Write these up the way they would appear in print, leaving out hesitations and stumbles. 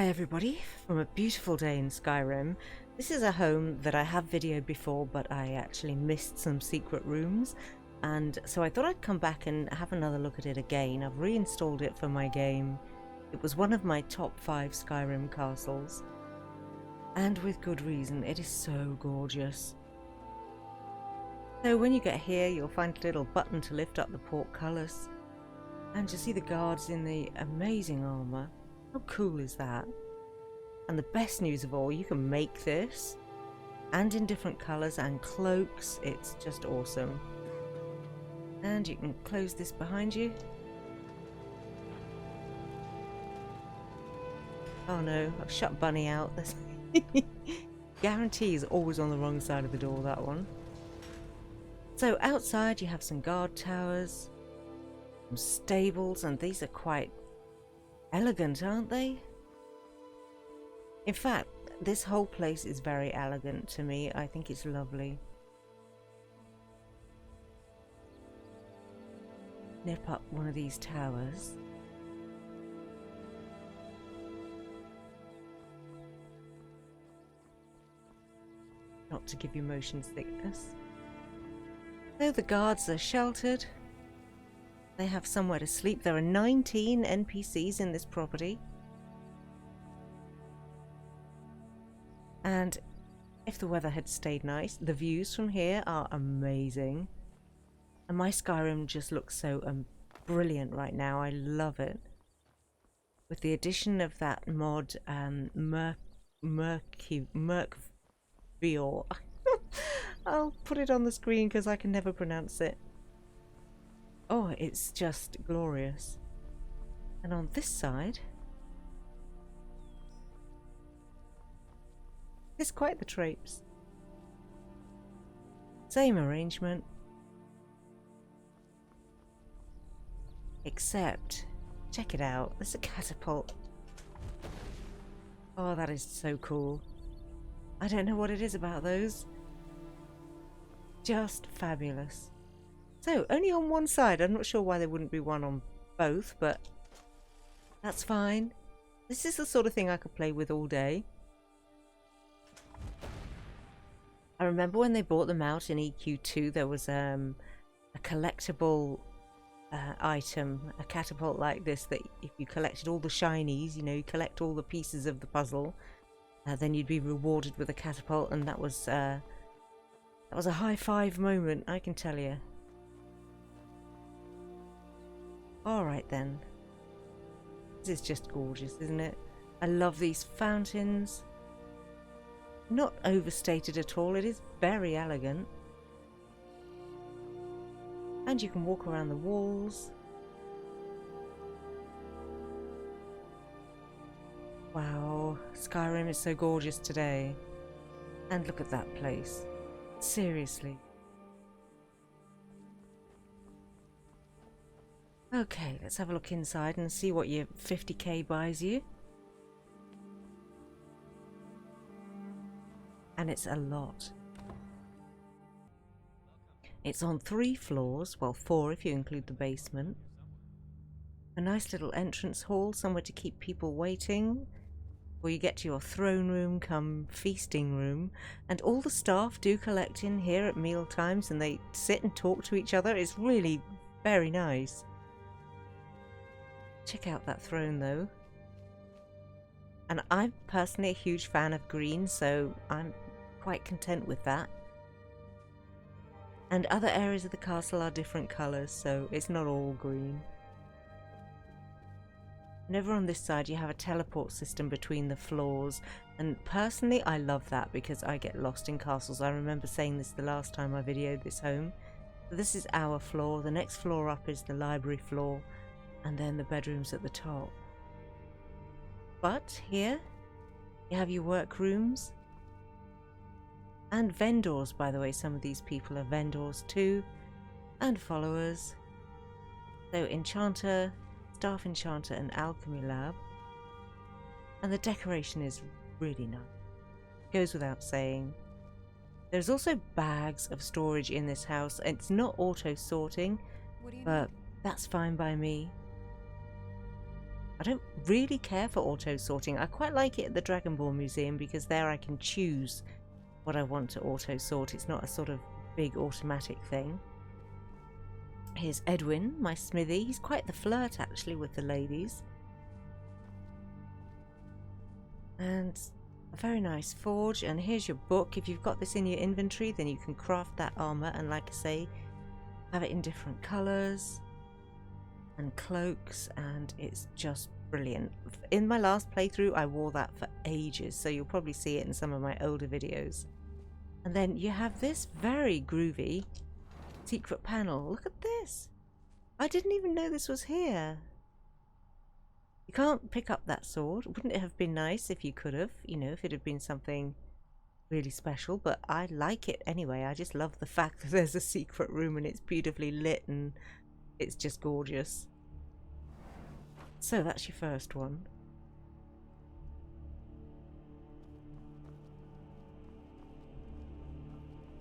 Hi everybody, from a beautiful day in Skyrim. This is a home that I have videoed before, but I actually missed some secret rooms, and so I thought I'd come back and have another look at it again. I've reinstalled it for my game. It was one of my top 5 Skyrim castles, and with good reason. It is so gorgeous. So when you get here, you'll find a little button to lift up the portcullis, and you see the guards in the amazing armour. How cool is that? And the best news of all, you can make this, and in different colours and cloaks. It's just awesome. And you can close this behind you. Oh no, I've shut Bunny out. Guarantee is always on the wrong side of the door, that one. So outside you have some guard towers, some stables, and these are quite elegant, aren't they? In fact, this whole place is very elegant to me. I think it's lovely. Nip up one of these towers. Not to give you motion sickness. So the guards are sheltered. They have somewhere to sleep. There are 19 NPCs in this property. And if the weather had stayed nice, the views from here are amazing. And my Skyrim just looks so brilliant right now. I love it. With the addition of that mod, Merkvior. I'll put it on the screen because I can never pronounce it. Oh, it's just glorious. And on this side, it's quite the traipse. Same arrangement. Except, check it out, there's a catapult. Oh, that is so cool. I don't know what it is about those. Just fabulous. So, only on one side. I'm not sure why there wouldn't be one on both, but that's fine. This is the sort of thing I could play with all day. I remember when they brought them out in EQ2, there was a collectible item, a catapult like this, that if you collected all the shinies, you know, you collect all the pieces of the puzzle, then you'd be rewarded with a catapult, and that was a high five moment, I can tell you. Alright then. This is just gorgeous, isn't it? I love these fountains. Not overstated at all, it is very elegant. And you can walk around the walls. Wow, Skyrim is so gorgeous today. And look at that place. Seriously. Okay, let's have a look inside and see what your 50k buys you. And it's a lot. It's on 3 floors, well 4 if you include the basement. A nice little entrance hall, somewhere to keep people waiting. Or you get to your throne room come feasting room. And all the staff do collect in here at meal times and they sit and talk to each other. It's really very nice. Check out that throne though. And I'm personally a huge fan of green, so I'm quite content with that. And other areas of the castle are different colours, so it's not all green. And over on this side you have a teleport system between the floors, and personally I love that because I get lost in castles. I remember saying this the last time I videoed this home. So this is our floor, the next floor up is the library floor, and then the bedrooms at the top. But here you have your workrooms and vendors. By the way, some of these people are vendors too, and followers. So enchanter, staff enchanter and alchemy lab. And the decoration is really nice. Goes without saying. There's also bags of storage in this house. It's not auto sorting, but that's fine by me. I don't really care for auto sorting. I quite like it at the Dragon Ball Museum because there I can choose what I want to auto sort. It's not a sort of big automatic thing. Here's Edwin, my smithy. He's quite the flirt actually with the ladies. And a very nice forge. And here's your book. If you've got this in your inventory, then you can craft that armour and, like I say, have it in different colours and cloaks, and it's just brilliant. In my last playthrough I wore that for ages, so you'll probably see it in some of my older videos. And then you have this very groovy secret panel. Look at this. I didn't even know this was here. You can't pick up that sword. Wouldn't it have been nice if you could have, you know, if it had been something really special? But I like it anyway. I just love the fact that there's a secret room and it's beautifully lit and it's just gorgeous. So that's your first one.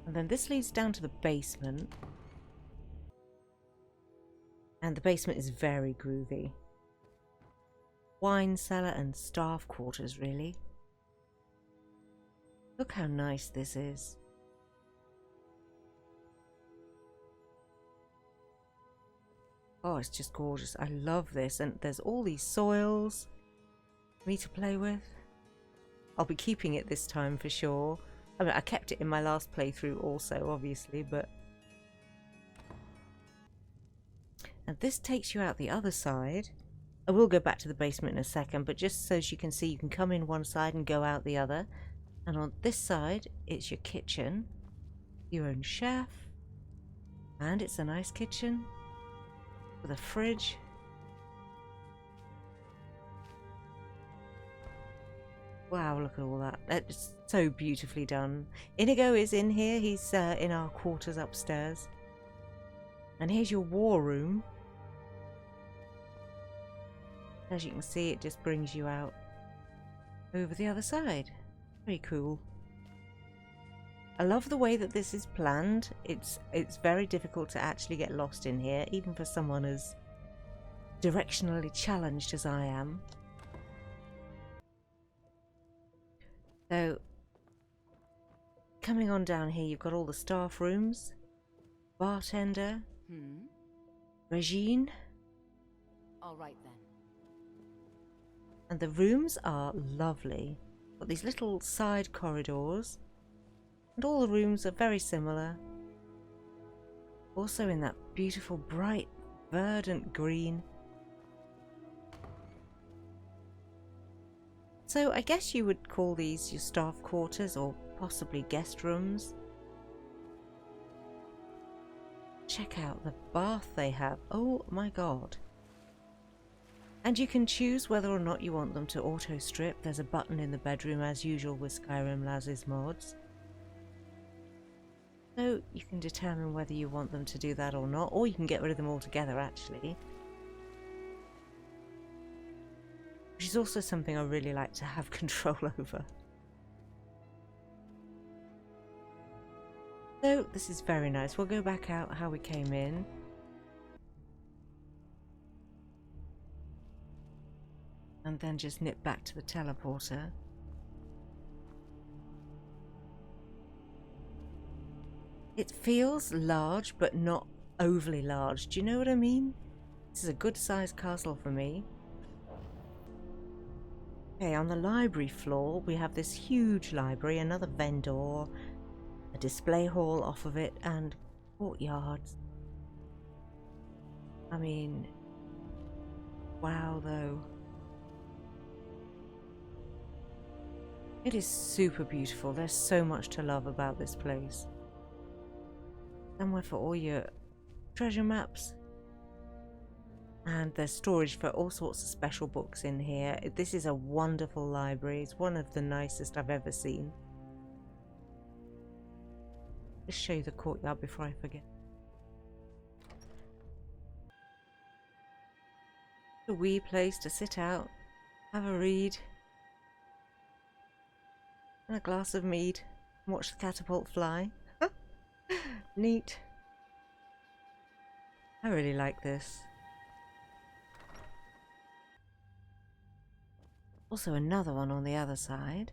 And then this leads down to the basement. And the basement is very groovy. Wine cellar and staff quarters, really. Look how nice this is. Oh, it's just gorgeous. I love this. And there's all these soils for me to play with. I'll be keeping it this time for sure. I mean, I kept it in my last playthrough also, obviously, but... And this takes you out the other side. I will go back to the basement in a second, but just so you can see, you can come in one side and go out the other. And on this side, it's your kitchen. Your own chef. And it's a nice kitchen. With a fridge. Wow, look at all that. It's so beautifully done. Inigo is in here. He's in our quarters upstairs. And here's your war room. As you can see, it just brings you out over the other side. Very cool. I love the way that this is planned. It's very difficult to actually get lost in here, even for someone as directionally challenged as I am. So, coming on down here, you've got all the staff rooms, bartender, Regine. All right then. And the rooms are lovely. Got these little side corridors. And all the rooms are very similar. Also in that beautiful, bright, verdant green. So I guess you would call these your staff quarters or possibly guest rooms. Check out the bath they have. Oh my god. And you can choose whether or not you want them to auto strip. There's a button in the bedroom as usual with Skyrim Laz's mods. So you can determine whether you want them to do that or not, or you can get rid of them altogether actually. Which is also something I really like to have control over. So this is very nice. We'll go back out how we came in. And then just nip back to the teleporter. It feels large, but not overly large. Do you know what I mean? This is a good sized castle for me. Okay, on the library floor, we have this huge library, another vendor, a display hall off of it, and courtyards. I mean, wow though. It is super beautiful. There's so much to love about this place. Somewhere for all your treasure maps. And there's storage for all sorts of special books in here. This is a wonderful library. It's one of the nicest I've ever seen. Just show you the courtyard before I forget. A wee place to sit out, have a read, and a glass of mead, and watch the catapult fly. Neat. I really like this. Also another one on the other side.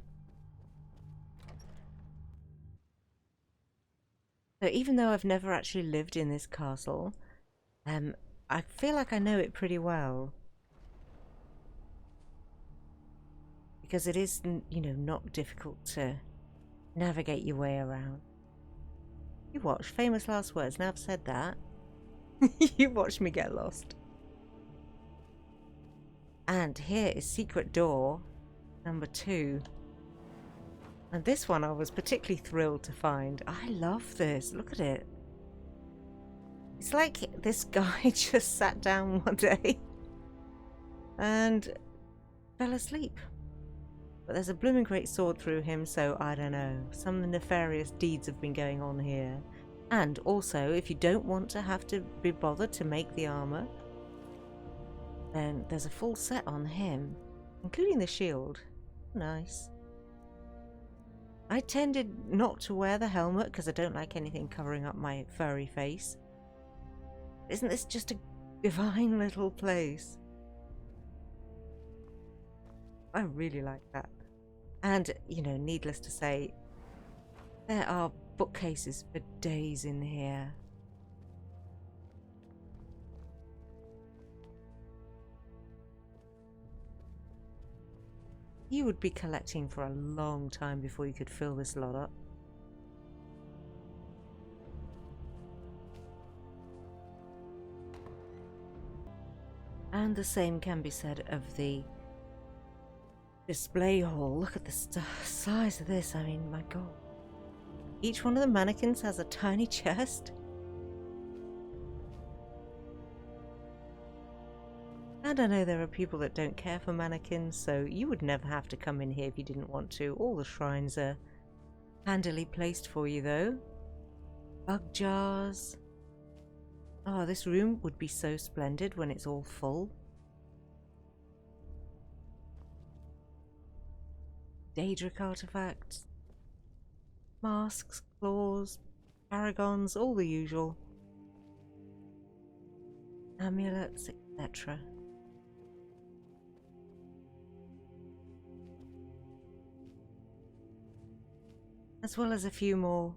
So even though I've never actually lived in this castle, I feel like I know it pretty well. Because it is, you know, not difficult to navigate your way around. You watch, famous last words. Now I've said that. You watch me get lost. And here is secret door number 2. And this one I was particularly thrilled to find. I love this. Look at it. It's like this guy just sat down one day and fell asleep. But there's a blooming great sword through him, so I don't know. Some nefarious deeds have been going on here. And also, if you don't want to have to be bothered to make the armour, then there's a full set on him, including the shield. Nice. I tended not to wear the helmet because I don't like anything covering up my furry face. Isn't this just a divine little place? I really like that. And, you know, needless to say, there are bookcases for days in here. You would be collecting for a long time before you could fill this lot up. And the same can be said of the display hall. Look at the size of this. I mean, my god. Each one of the mannequins has a tiny chest. And I know there are people that don't care for mannequins, so you would never have to come in here if you didn't want to. All the shrines are handily placed for you, though. Bug jars. Oh, this room would be so splendid when it's all full. Daedric artifacts. Masks, claws, paragons, all the usual. Amulets, etc. As well as a few more,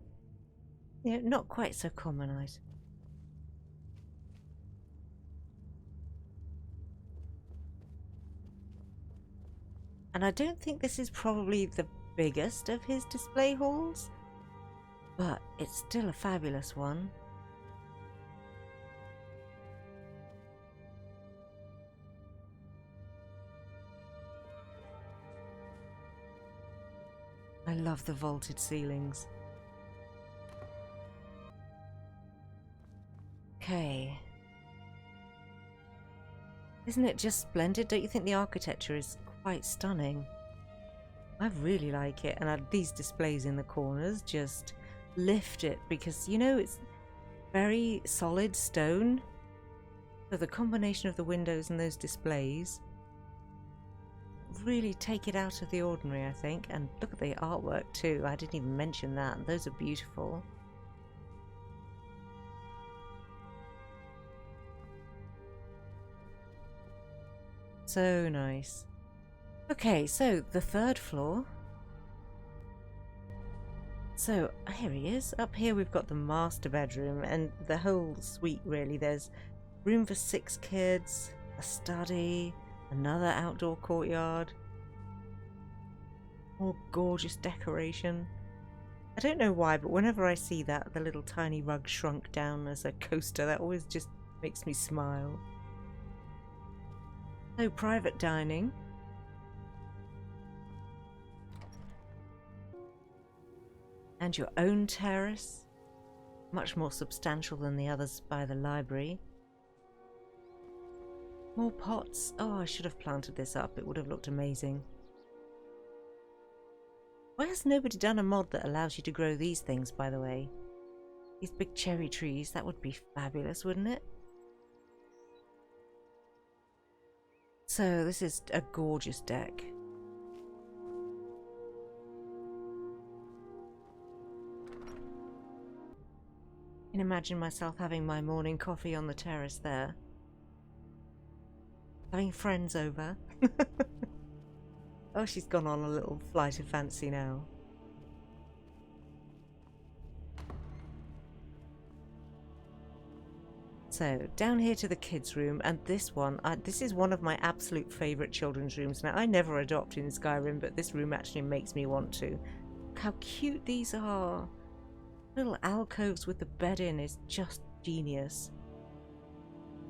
you know, not quite so common items. And I don't think this is probably the biggest of his display halls, but it's still a fabulous one. I love the vaulted ceilings. Okay. Isn't it just splendid? Don't you think the architecture is quite stunning? I really like it, and these displays in the corners just lift it because, you know, it's very solid stone. So the combination of the windows and those displays really take it out of the ordinary, I think. And look at the artwork too. I didn't even mention that. Those are beautiful. So nice. Okay, so the 3rd floor. So here he is. Up here we've got the master bedroom and the whole suite really. There's room for 6 kids, a study, another outdoor courtyard. More gorgeous decoration. I don't know why, but whenever I see that, the little tiny rug shrunk down as a coaster, that always just makes me smile. So private dining. And your own terrace, much more substantial than the others by the library. More pots. Oh, I should have planted this up. It would have looked amazing. Why has nobody done a mod that allows you to grow these things, by the way? These big cherry trees, that would be fabulous, wouldn't it? So this is a gorgeous deck. I can imagine myself having my morning coffee on the terrace there. Having friends over. Oh, she's gone on a little flight of fancy now. So, down here to the kids' room, and this one, this is one of my absolute favourite children's rooms. Now, I never adopt in Skyrim, but this room actually makes me want to. Look how cute these are. Little alcoves with the bed in is just genius.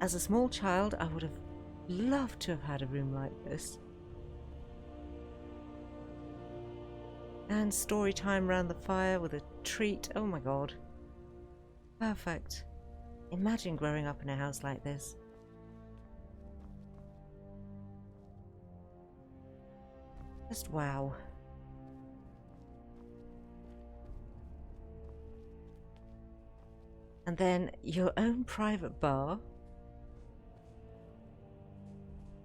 As a small child, I would have loved to have had a room like this. And story time around the fire with a treat. Oh my god. Perfect. Imagine growing up in a house like this. Just wow. And then your own private bar.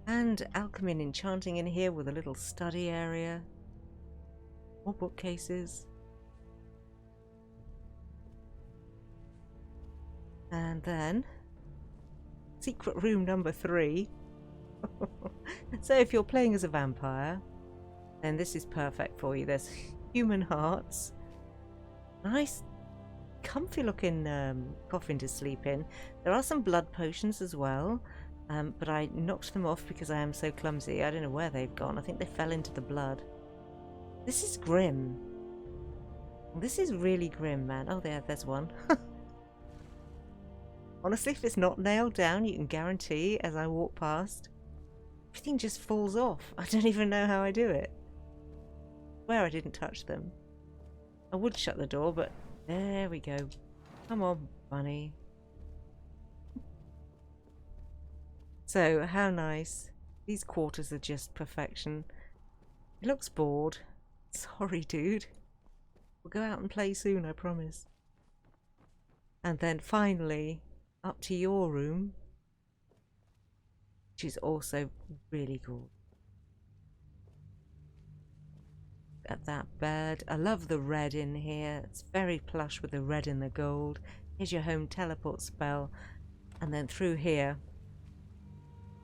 And alchemy and enchanting in here with a little study area. More bookcases. And then secret room number 3. So if you're playing as a vampire, then this is perfect for you. There's human hearts. Nice comfy looking coffin to sleep in. There are some blood potions as well, but I knocked them off because I am so clumsy. I don't know where they've gone. I think they fell into the blood. This is grim. This is really grim, man. Oh, there's one. Honestly, if it's not nailed down, you can guarantee as I walk past, everything just falls off. I don't even know how I do it. Where I didn't touch them. I would shut the door, but there we go. Come on, bunny. So, how nice. These quarters are just perfection. He looks bored. Sorry, dude. We'll go out and play soon, I promise. And then finally, up to your room, which is also really cool. At that bed. I love the red in here. It's very plush with the red and the gold. Here's your home teleport spell. And then through here,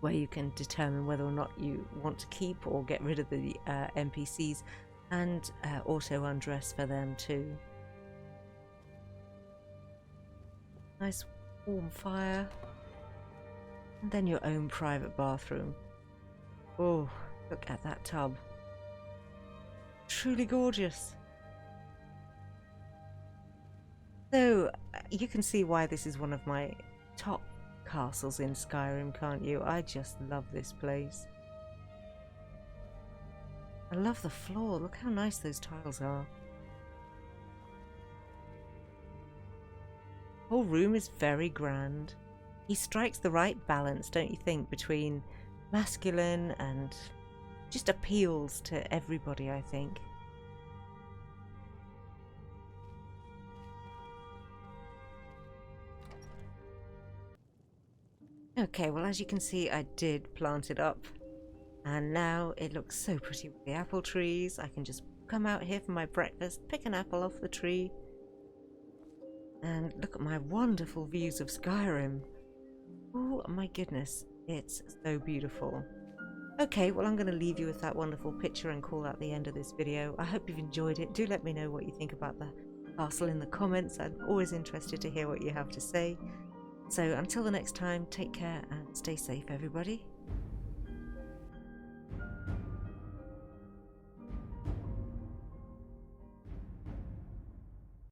where you can determine whether or not you want to keep or get rid of the NPCs, and auto undress for them too. Nice warm fire. And then your own private bathroom. Oh, look at that tub. Truly gorgeous. So you can see why this is one of my top castles in Skyrim, can't you? I just love this place. I love the floor. Look how nice those tiles are. The whole room is very grand. He strikes the right balance, don't you think, between masculine and just appeals to everybody, I think. Okay, well, as you can see, I did plant it up. And now it looks so pretty with the apple trees. I can just come out here for my breakfast, pick an apple off the tree, and look at my wonderful views of Skyrim. Oh my goodness, it's so beautiful. Okay, well, I'm going to leave you with that wonderful picture and call that the end of this video. I hope you've enjoyed it. Do let me know what you think about the castle in the comments. I'm always interested to hear what you have to say. So until the next time, take care and stay safe, everybody.